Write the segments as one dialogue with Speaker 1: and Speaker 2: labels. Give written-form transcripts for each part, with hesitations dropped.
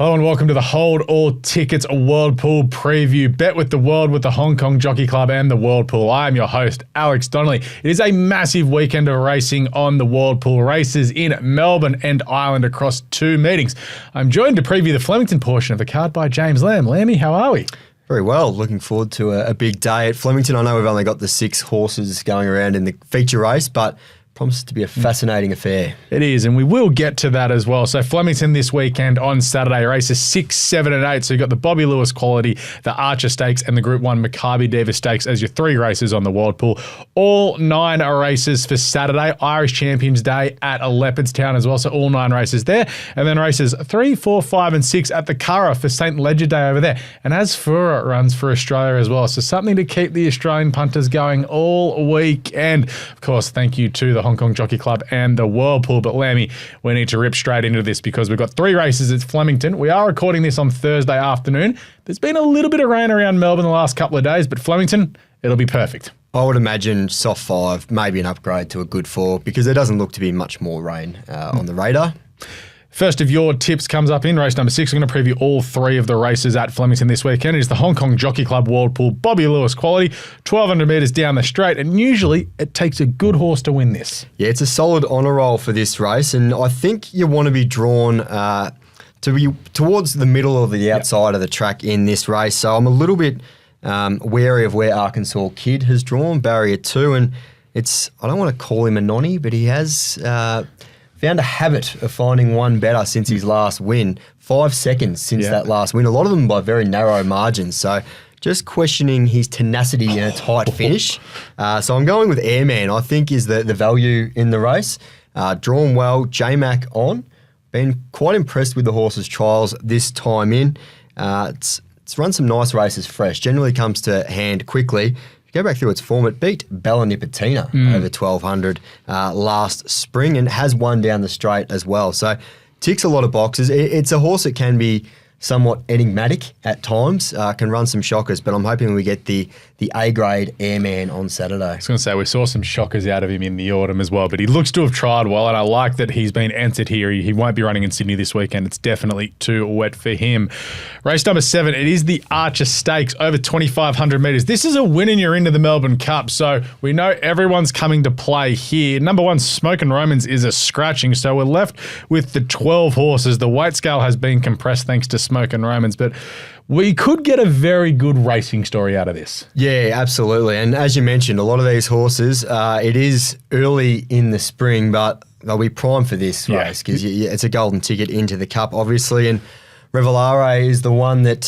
Speaker 1: Hello and welcome to the Hold All Tickets World Pool preview. Bet with the world with the Hong Kong Jockey Club and the World Pool. I am your host, Alex Donnelly. It is a massive weekend of racing on the World Pool. Races in Melbourne and Ireland across 2 meetings. I'm joined to preview the Flemington portion of the card by James Lamb. Lammy, how are we?
Speaker 2: Very well. Looking forward to a big day at Flemington. I know we've only got the 6 horses going around in the feature race, but promises to be a fascinating affair.
Speaker 1: It is, and we will get to that as well. So Flemington this weekend on Saturday, races 6, 7 and 8. So you've got the Bobby Lewis Quality, the Archer Stakes and the Group 1 Makybe Diva Stakes as your 3 races on the World Pool. All 9 are races for Saturday, Irish Champions Day at Leopardstown as well. So all 9 races there. And then races 3, 4, 5 and 6 at the Curragh for St. Ledger Day over there. And Asfoora runs for Australia as well. So something to keep the Australian punters going all week. And of course, thank you to the Hong Kong Jockey Club and the World Pool. But Lammy, we need to rip straight into this because we've got 3 races at Flemington. We are recording this on Thursday afternoon. There's been a little bit of rain around Melbourne the last couple of days, but Flemington, it'll be perfect.
Speaker 2: I would imagine soft 5, maybe an upgrade to a good 4, because there doesn't look to be much more rain on the radar.
Speaker 1: First of your tips comes up in race number 6. I'm going to preview all 3 of the races at Flemington this weekend. It is the Hong Kong Jockey Club World Pool Bobby Lewis Quality, 1,200 metres down the straight, and usually it takes a good horse to win this.
Speaker 2: Yeah, it's a solid honour roll for this race, and I think you want to be drawn to be towards the middle or the outside of the track in this race. So I'm a little bit wary of where Arkansas Kid has drawn, barrier 2, and I don't want to call him a nonny, but he has found a habit of finding one better since his last win. 5 seconds since that last win. A lot of them by very narrow margins. So just questioning his tenacity in a tight finish. So I'm going with Airman, I think is the value in the race. Drawn well, J-Mac on. Been quite impressed with the horse's trials this time in. It's run some nice races fresh. Generally comes to hand quickly. Go back through its form, it beat Bella Nipotina over 1,200 last spring and has won down the straight as well. So ticks a lot of boxes. It's a horse that can be somewhat enigmatic at times, can run some shockers, but I'm hoping we get the A-grade Airman on Saturday.
Speaker 1: I was going to say, we saw some shockers out of him in the autumn as well, but he looks to have tried well, and I like that he's been entered here. He won't be running in Sydney this weekend. It's definitely too wet for him. Race number 7, it is the Archer Stakes over 2,500 metres. This is a win and you're into the Melbourne Cup, so we know everyone's coming to play here. Number 1, Smoke and Romans is a scratching, so we're left with the 12 horses. The weight scale has been compressed thanks to Smoke and Romans, but we could get a very good racing story out of this.
Speaker 2: Yeah, absolutely. And as you mentioned, a lot of these horses, it is early in the spring, but they'll be primed for this race because it's a golden ticket into the Cup, obviously. And Revelare is the one that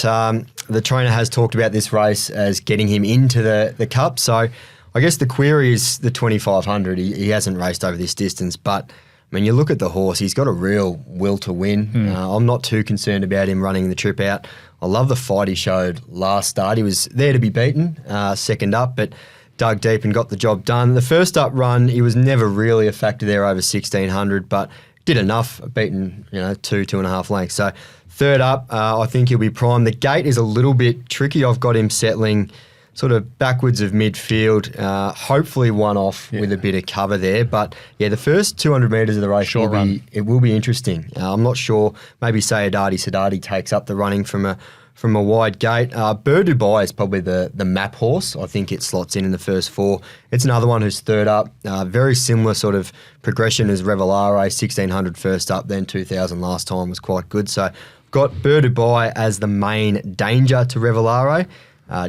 Speaker 2: the trainer has talked about this race as getting him into the Cup. So I guess the query is the 2,500. He hasn't raced over this distance, but I mean, you look at the horse, he's got a real will to win. I'm not too concerned about him running the trip out. I love the fight he showed last start. He was there to be beaten, second up, but dug deep and got the job done. The first up run, he was never really a factor there over 1,600, but did enough, beaten 2.5 lengths. So third up, I think he'll be primed. The gate is a little bit tricky. I've got him settling sort of backwards of midfield, hopefully one off with a bit of cover there. But yeah, the first 200 metres of the race will be interesting. I'm not sure. Maybe Sadati takes up the running from a wide gate. Bird Dubai is probably the map horse. I think it slots in the first 4. It's another one who's third up. Very similar sort of progression as Revelare, 1,600 first up, then 2,000 last time was quite good. So got Bird Dubai as the main danger to Revelare.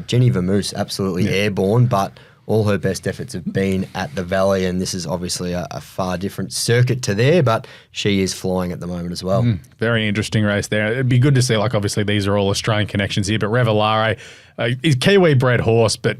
Speaker 2: Jenny Vermoose, absolutely airborne, but all her best efforts have been at the Valley, and this is obviously a far different circuit to there, but she is flying at the moment as well.
Speaker 1: Very interesting race there. It'd be good to see, obviously these are all Australian connections here, but Revelare is Kiwi-bred horse, but,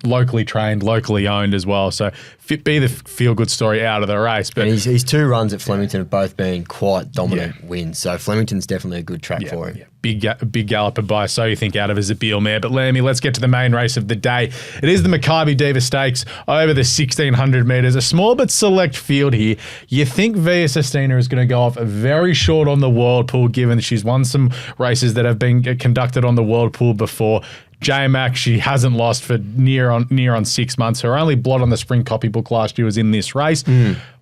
Speaker 1: locally trained, locally owned as well. So be the feel-good story out of the race. But
Speaker 2: and his 2 runs at Flemington have both been quite dominant wins, so Flemington's definitely a good track for him.
Speaker 1: Yeah. Big galloper by So You Think out of as a Beal mare. But Lammy, let's get to the main race of the day. It is the Makybe Diva Stakes over the 1,600 metres. A small but select field here. You think Via Sestina is going to go off very short on the World Pool, given that she's won some races that have been conducted on the World Pool before. J-Mac, she hasn't lost for near on 6 months. Her only blot on the spring copybook last year was in this race.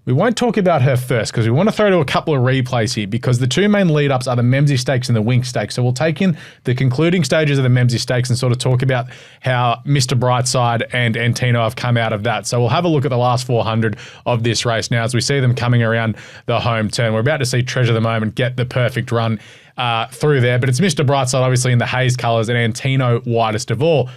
Speaker 1: We won't talk about her first because we want to throw to a couple of replays here because the two main lead-ups are the Memsie Stakes and the Wink Stakes. So we'll take in the concluding stages of the Memsie Stakes and sort of talk about how Mr. Brightside and Antino have come out of that. So we'll have a look at the last 400 of this race now as we see them coming around the home turn. We're about to see Treasure the Moment get the perfect run through there, but it's Mr. Brightside obviously in the haze colours and Antino widest of all.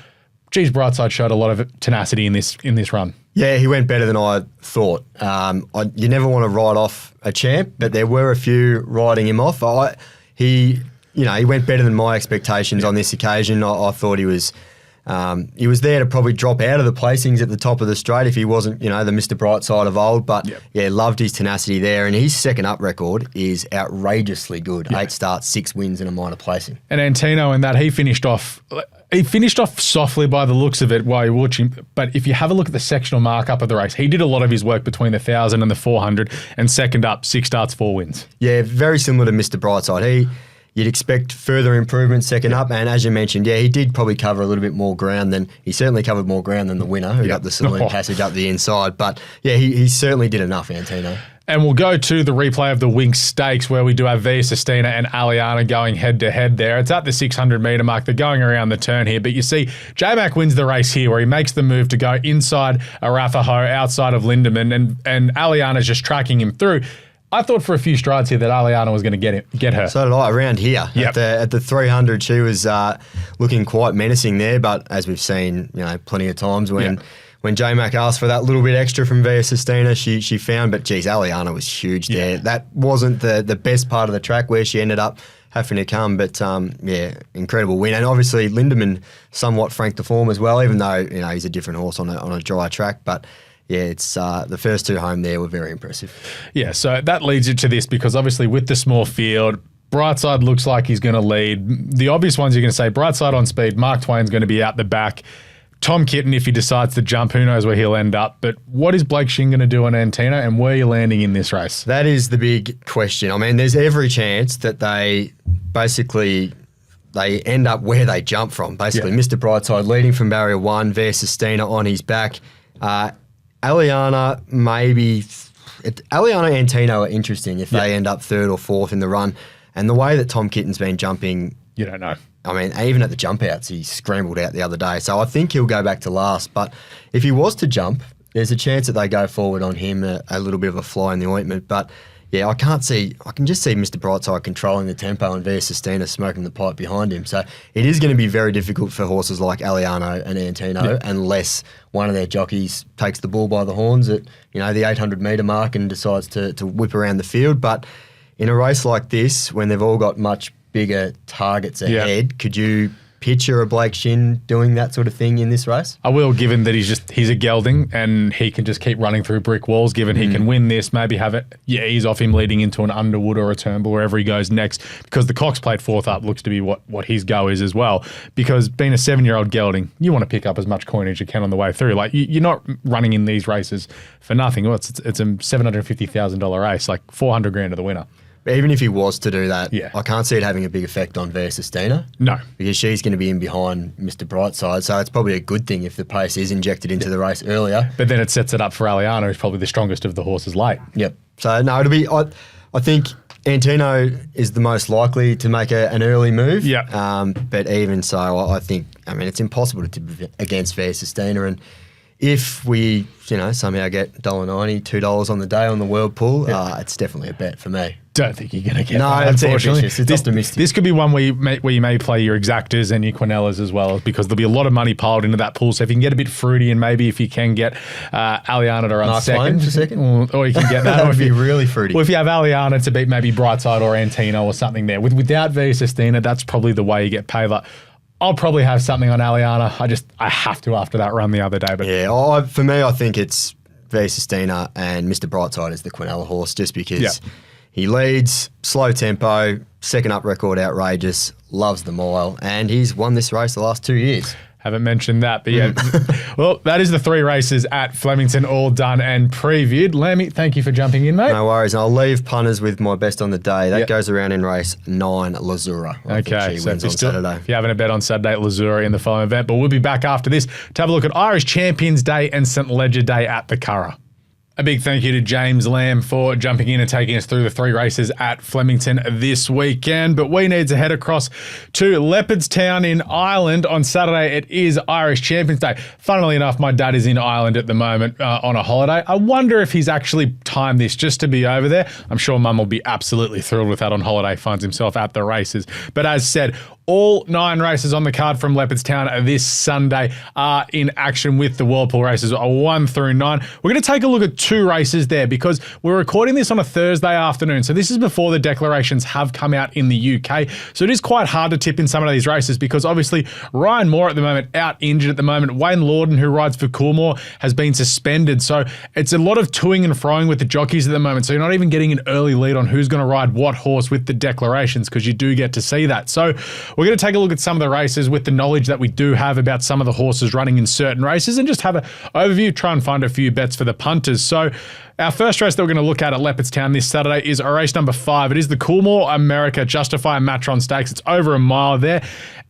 Speaker 1: Geez, Brightside showed a lot of tenacity in this run.
Speaker 2: Yeah, he went better than I thought. You never want to write off a champ, but there were a few writing him off. He went better than my expectations on this occasion. I thought he was there to probably drop out of the placings at the top of the straight if he wasn't, the Mr. Brightside of old. But loved his tenacity there, and his second up record is outrageously good. 8 starts, 6 wins, and a minor placing.
Speaker 1: And Antino in that he finished off softly by the looks of it while you're watching. But if you have a look at the sectional markup of the race, he did a lot of his work between the 1,000 and the 400, and second up, 6 starts, 4 wins. Yeah,
Speaker 2: very similar to Mr. Brightside. You'd expect further improvement second up, and as you mentioned, he did probably cover a little bit more ground he certainly covered more ground than the winner who got the saloon passage up the inside. But he certainly did enough, Antino.
Speaker 1: And we'll go to the replay of the Wink Stakes where we do have Via Sistina and Aliana going head-to-head there. It's at the 600-metre mark. They're going around the turn here. But you see, J-Mac wins the race here where he makes the move to go inside Arapaho, outside of Lindemann, and Aliana's just tracking him through. I thought for a few strides here that Aliana was going to get her.
Speaker 2: So did I around here. Yep. At the 300, she was looking quite menacing there. But as we've seen, plenty of times when J-Mac asked for that little bit extra from Via Sistina, she found. But geez, Aliana was huge there. That wasn't the best part of the track where she ended up having to come. But incredible win. And obviously Lindemann somewhat franked the form as well, even though he's a different horse on a dry track. But yeah, it's the first 2 home there were very impressive. Yeah, so that leads you to this because obviously with the small field, Brightside looks like he's going to lead. The obvious ones you're going to say, Brightside on speed, Mark Twain's going to be out the back. Tom Kitten, if he decides to jump, who knows where he'll end up. But what is Blake Shinn going to do on Antino, and where are you landing in this race? That is the big question. I mean, there's every chance that they end up where they jump from. Basically, Mr. Brightside leading from barrier 1, Via Sistina on his back. Aliana, Antino are interesting if they end up 3rd or 4th in the run. And the way that Tom Kitten's been jumping, you don't know. I mean, even at the jump outs, he scrambled out the other day. So I think he'll go back to last. But if he was to jump, there's a chance that they go forward on him, a little bit of a fly in the ointment. But yeah, I can just see Mr. Brightside controlling the tempo and Via Sistina smoking the pipe behind him. So it is going to be very difficult for horses like Aliano and Antino unless one of their jockeys takes the bull by the horns at the 800-metre mark and decides to whip around the field. But in a race like this, when they've all got much bigger targets ahead, could you picture a Blake Shinn doing that sort of thing in this race? I will, given that he's a gelding and he can just keep running through brick walls, given he can win this, maybe have it ease off him leading into an Underwood or a Turnbull, wherever he goes next, because the Cox Plate 4th up looks to be what his go is as well, because being a 7-year-old gelding, you want to pick up as much coin as you can on the way through. Like, you're not running in these races for nothing. Well, it's a $750,000 race, like $400,000 to the winner. But even if he was to do that, I can't see it having a big effect on Via Sistina. No. Because she's going to be in behind Mr. Brightside, so it's probably a good thing if the pace is injected into the race earlier. But then it sets it up for Aliana, who's probably the strongest of the horses late. Yep. So, no, it'll be... I think Antino is the most likely to make an early move. Yeah. But even so, I think... I mean, it's impossible to tip against Via Sistina, and if we, somehow get $1.90, $2 on the day on the World Pool, it's definitely a bet for me. Don't think you're going to get that, unfortunately. It's optimistic. This could be one where you may play your exactas and your Quinellas as well, because there'll be a lot of money piled into that pool. So if you can get a bit fruity, and maybe if you can get Aliana to run second, or you can get that. That would be really fruity. Or if you have Aliana to beat maybe Brightside or Antino or something there. Without Via Sistina, that's probably the way you get paid. Like, I'll probably have something on Aliana. I have to after that run the other day. But for me, I think it's Via Sistina and Mr. Brightside is the Quinella horse, just because he leads, slow tempo, second up record outrageous, loves the mile, and he's won this race the last 2 years. Haven't mentioned that, but yeah. Well, that is the 3 races at Flemington, all done and previewed. Lammy, thank you for jumping in, mate. No worries. I'll leave punters with my best on the day. That goes around in race 9, Lazura. Okay, so if you're having a bet on Saturday at Lazura in the following event, but we'll be back after this to have a look at Irish Champions Day and St. Ledger Day at the Curragh.
Speaker 1: A big thank you to James Lamb for jumping in and taking us through the 3 races at Flemington this weekend. But we need to head across to Leopardstown in Ireland on Saturday. It is Irish Champions Day. Funnily enough, my dad is in Ireland at the moment on a holiday. I wonder if he's actually timed this just to be over there. I'm sure Mum will be absolutely thrilled with that on holiday, finds himself at the races. But as said, all 9 races on the card from Leopardstown this Sunday are in action with the Whirlpool races 1 through 9. We're going to take a look at 2 races there because we're recording this on a Thursday afternoon. So this is before the declarations have come out in the UK. So it is quite hard to tip in some of these races because obviously Ryan Moore at the moment out injured at the moment. Wayne Lorden, who rides for Coolmore, has been suspended. So it's a lot of toing and froing with the jockeys at the moment. So you're not even getting an early lead on who's going to ride what horse with the declarations because you do get to see that. So we're going to take a look at some of the races with the knowledge that we do have about some of the horses running in certain races and just have an overview, try and find a few bets for the punters. So our first race that we're going to look at Leopardstown this Saturday is race number 5. It is the Coolmore America Justify Matron Stakes. It's over a mile there.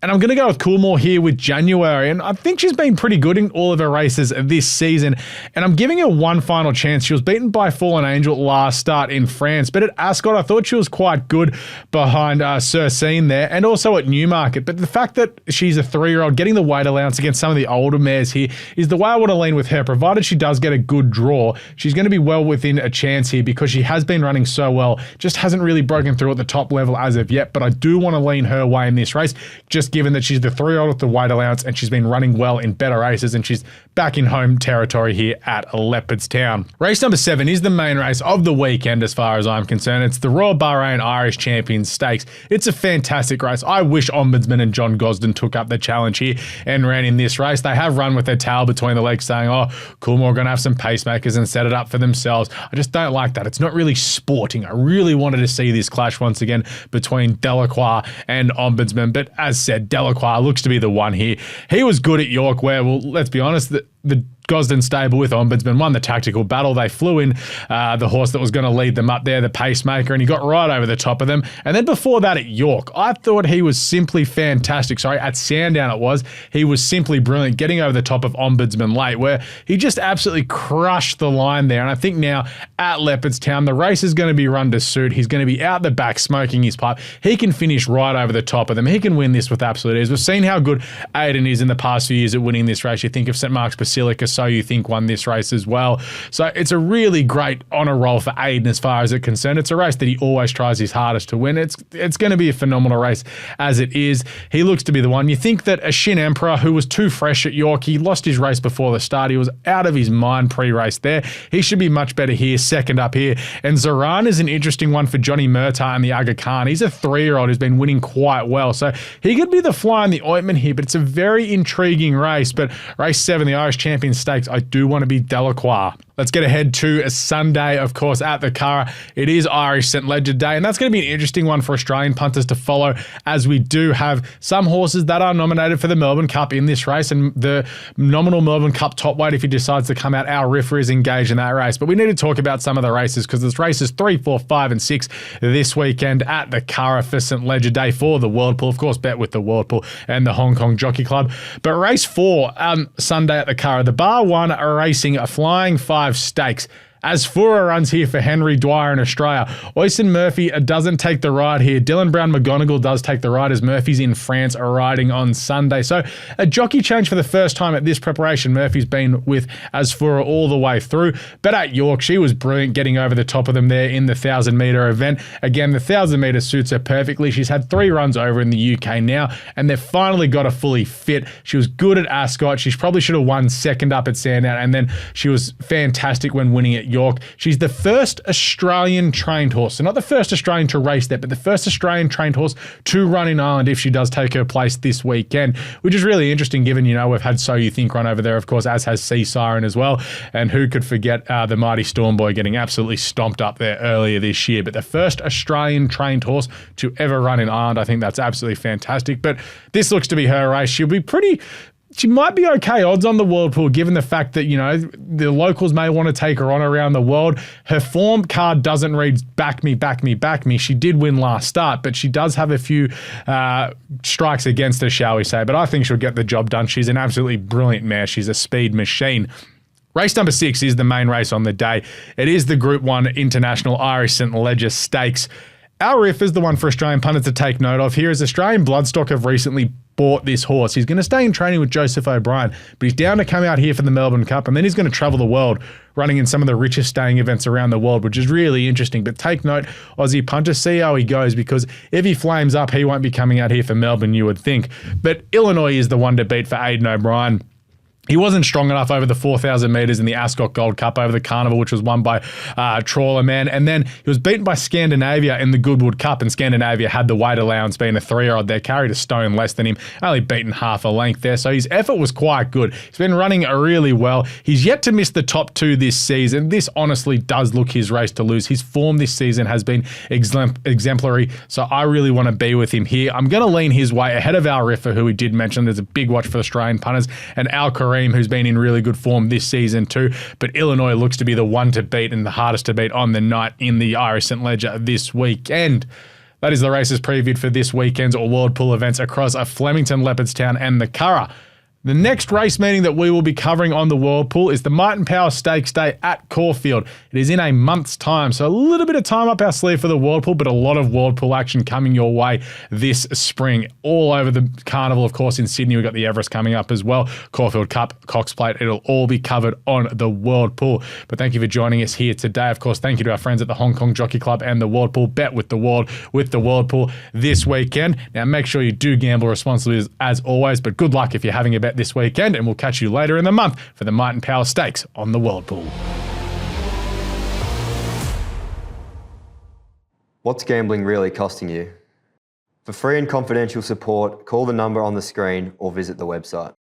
Speaker 1: And I'm going to go with Coolmore here with January. And I think she's been pretty good in all of her races this season. And I'm giving her one final chance. She was beaten by Fallen Angel last start in France. But at Ascot, I thought she was quite good behind Cersine there and also at Newmarket. But the fact that she's a 3-year-old getting the weight allowance against some of the older mares here is the way I want to lean with her. Provided she does get a good draw, she's going to be well within a chance here because she has been running so well. Just hasn't really broken through at the top level as of yet. But I do want to lean her way in this race, just given that she's the 3-year-old with the weight allowance and she's been running well in better races and she's back in home territory here at Leopardstown. Race number 7 is the main race of the weekend as far as I'm concerned. It's the Royal Bahrain Irish Champions Stakes. It's a fantastic race. I wish Ombudsman and John Gosden took up the challenge here and ran in this race. They have run with their tail between the legs saying, oh, Coolmore are going to have some pacemakers and set it up for themselves. I just don't like that. It's not really sporting. I really wanted to see this clash once again between Delacroix and Ombudsman. But as said, Delacroix looks to be the one here. He was good at York where, well, let's be honest, the Gosden stable with Ombudsman won the tactical battle. They flew in the horse that was going to lead them up there, the pacemaker, and he got right over the top of them. And then before that at York, I thought he was simply fantastic. Sorry, at Sandown it was. He was simply brilliant, getting over the top of Ombudsman late, where he just absolutely crushed the line there. And I think now at Leopardstown, the race is going to be run to suit. He's going to be out the back smoking his pipe. He can finish right over the top of them. He can win this with absolute ease. We've seen how good Aidan is in the past few years at winning this race. You think of St. Mark's Basilica, So You Think won this race as well. So it's a really great honour roll for Aidan as far as it's concerned. It's a race that he always tries his hardest to win. It's going to be a phenomenal race as it is. He looks to be the one. You think that a Shin Emperor, who was too fresh at York, he lost his race before the start. He was out of his mind pre-race there. He should be much better here, second up here. And Zoran is an interesting one for Johnny Murtagh and the Aga Khan. He's a 3-year-old who's been winning quite well. So he could be the fly in the ointment here, but it's a very intriguing race. But race 7, the Irish Champions Stakes, I do want to be Delacroix. Let's get ahead to a Sunday, of course, at the Curragh. It is Irish St. Leger Day, and that's going to be an interesting one for Australian punters to follow, as we do have some horses that are nominated for the Melbourne Cup in this race, and the nominal Melbourne Cup top weight, if he decides to come out, our Riffer is engaged in that race. But we need to talk about some of the races, because there's races 3, 4, 5, and 6 this weekend at the Curragh for St. Leger Day for the Whirlpool. Of course, bet with the Whirlpool and the Hong Kong Jockey Club. But race 4, Sunday at the Curragh, the Bar 1 are racing a Flying 5 Stakes. Asfoora runs here for Henry Dwyer in Australia. Oisin Murphy doesn't take the ride here. Dylan Brown McGonigal does take the ride as Murphy's in France are riding on Sunday. So a jockey change for the first time at this preparation. Murphy's been with Asfoora all the way through. But at York, she was brilliant getting over the top of them there in the 1,000-metre event. Again, the 1,000-metre suits her perfectly. She's had 3 runs over in the UK now, and they've finally got her fully fit. She was good at Ascot. She probably should have won second up at Sandown, and then she was fantastic when winning at York. She's the first Australian trained horse. So not the first Australian to race there, but the first Australian trained horse to run in Ireland if she does take her place this weekend, which is really interesting given, we've had So You Think run over there, of course, as has Sea Siren as well. And who could forget the mighty Storm Boy getting absolutely stomped up there earlier this year. But the first Australian trained horse to ever run in Ireland, I think that's absolutely fantastic. But this looks to be her race. She might be okay odds on the Whirlpool, given the fact that, the locals may want to take her on around the world. Her form card doesn't read back me, back me, back me. She did win last start, but she does have a few strikes against her, shall we say. But I think she'll get the job done. She's an absolutely brilliant mare. She's a speed machine. Race number 6 is the main race on the day. It is the Group 1 International Irish St. Leger Stakes. Our riff is the one for Australian punters to take note of here, as Australian Bloodstock have recently bought this horse. He's going to stay in training with Joseph O'Brien, but he's down to come out here for the Melbourne Cup, and then he's going to travel the world running in some of the richest staying events around the world, which is really interesting. But take note, Aussie punters, see how he goes, because if he flames up, he won't be coming out here for Melbourne, you would think. But Illinois is the one to beat for Aidan O'Brien. He wasn't strong enough over the 4,000 metres in the Ascot Gold Cup over the Carnival, which was won by Trawler Man. And then he was beaten by Scandinavia in the Goodwood Cup, and Scandinavia had the weight allowance, being a 3-year-old there, carried a stone less than him, only beaten half a length there. So his effort was quite good. He's been running really well. He's yet to miss the top 2 this season. This honestly does look his race to lose. His form this season has been exemplary, so I really want to be with him here. I'm going to lean his way ahead of Al Riffer, who we did mention. There's a big watch for Australian punters, and Al Kareem, who's been in really good form this season too. But Illinois looks to be the one to beat and the hardest to beat on the night in the Irish St. Leger this weekend. That is the races previewed for this weekend's World Pool events across Flemington, Leopardstown and the Curragh. The next race meeting that we will be covering on the World Pool is the Might and Power Stakes Day at Caulfield. It is in a month's time, so a little bit of time up our sleeve for the World Pool, but a lot of World Pool action coming your way this spring. All over the Carnival, of course, in Sydney. We've got the Everest coming up as well. Caulfield Cup, Cox Plate, it'll all be covered on the World Pool. But thank you for joining us here today. Of course, thank you to our friends at the Hong Kong Jockey Club and the World Pool. Bet with the World Pool this weekend. Now, make sure you do gamble responsibly as always, but good luck if you're having a bet this weekend, and we'll catch you later in the month for the Might and Power Stakes on the World Pool.
Speaker 2: What's gambling really costing you? For free and confidential support, call the number on the screen or visit the website.